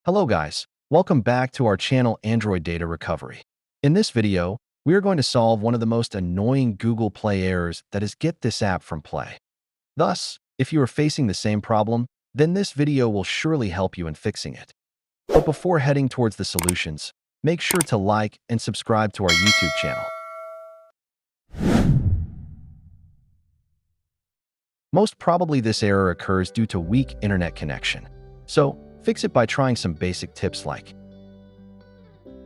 Hello guys, welcome back to our channel Android Data Recovery. In this video, we are going to solve one of the most annoying Google Play errors, that is get this app from Play. Thus, if you are facing the same problem, then this video will surely help you in fixing it. But before heading towards the solutions, make sure to like and subscribe to our YouTube channel. Most probably this error occurs due to weak internet connection. So, fix it by trying some basic tips like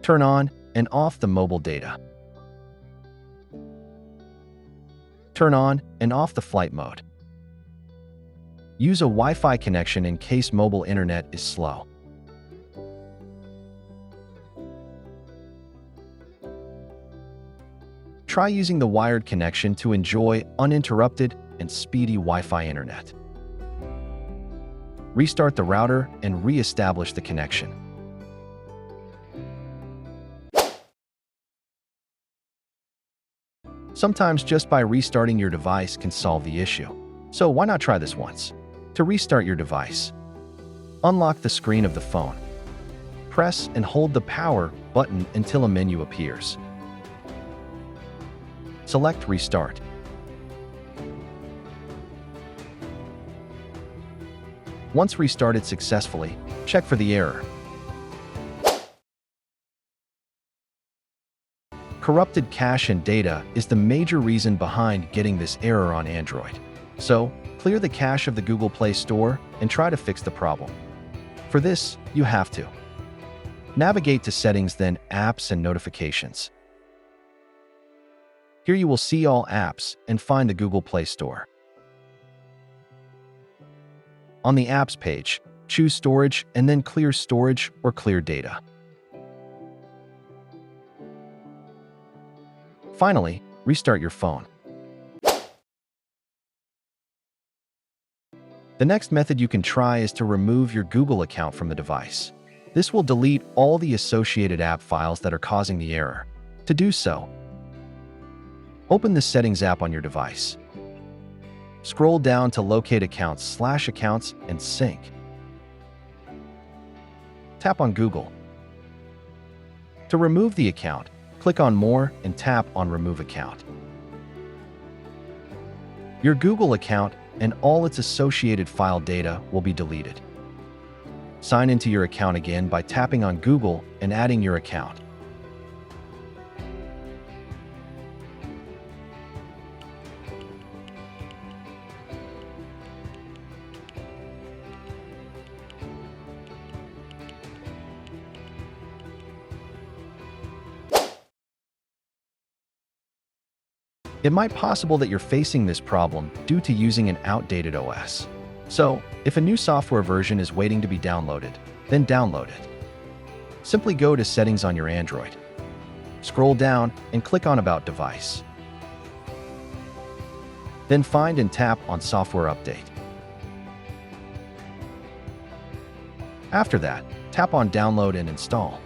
turn on and off the mobile data. Turn on and off the flight mode. Use a Wi-Fi connection in case mobile internet is slow. Try using the wired connection to enjoy uninterrupted and speedy Wi-Fi internet. Restart the router and re-establish the connection. Sometimes just by restarting your device can solve the issue. So why not try this once? To restart your device, unlock the screen of the phone. Press and hold the power button until a menu appears. Select Restart. Once restarted successfully, check for the error. Corrupted cache and data is the major reason behind getting this error on Android. So, clear the cache of the Google Play Store and try to fix the problem. For this, you have to navigate to Settings, then Apps and Notifications. Here you will see all apps and find the Google Play Store. On the Apps page, choose Storage and then Clear Storage or Clear Data. Finally, restart your phone. The next method you can try is to remove your Google account from the device. This will delete all the associated app files that are causing the error. To do so, open the Settings app on your device. Scroll down to locate Accounts/Accounts and Sync. Tap on Google. To remove the account, click on More and tap on Remove Account. Your Google account and all its associated file data will be deleted. Sign into your account again by tapping on Google and adding your account. It might be possible that you're facing this problem due to using an outdated OS. So, if a new software version is waiting to be downloaded, then download it. Simply go to Settings on your Android. Scroll down and click on About Device. Then find and tap on Software Update. After that, tap on Download and Install.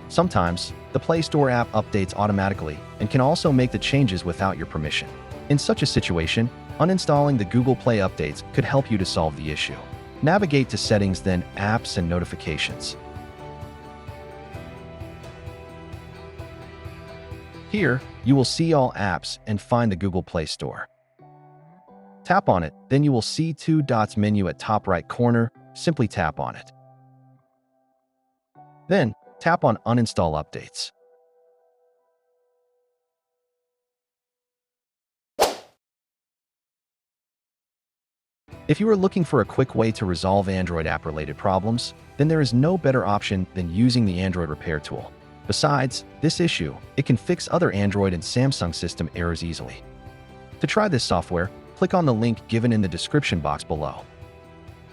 Sometimes, the Play Store app updates automatically and can also make the changes without your permission. In such a situation, uninstalling the Google Play updates could help you to solve the issue. Navigate to Settings, then Apps and Notifications. Here, you will see all apps and find the Google Play Store. Tap on it, then you will see two dots menu at top right corner. Simply tap on it. Then, tap on Uninstall Updates. If you are looking for a quick way to resolve Android app-related problems, then there is no better option than using the Android Repair tool. Besides this issue, it can fix other Android and Samsung system errors easily. To try this software, click on the link given in the description box below.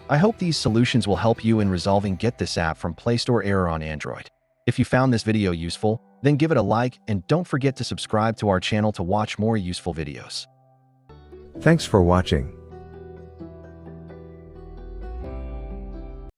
I hope these solutions will help you in resolving Get This app from Play Store error on Android. If you found this video useful, then give it a like and don't forget to subscribe to our channel to watch more useful videos. Thanks for watching.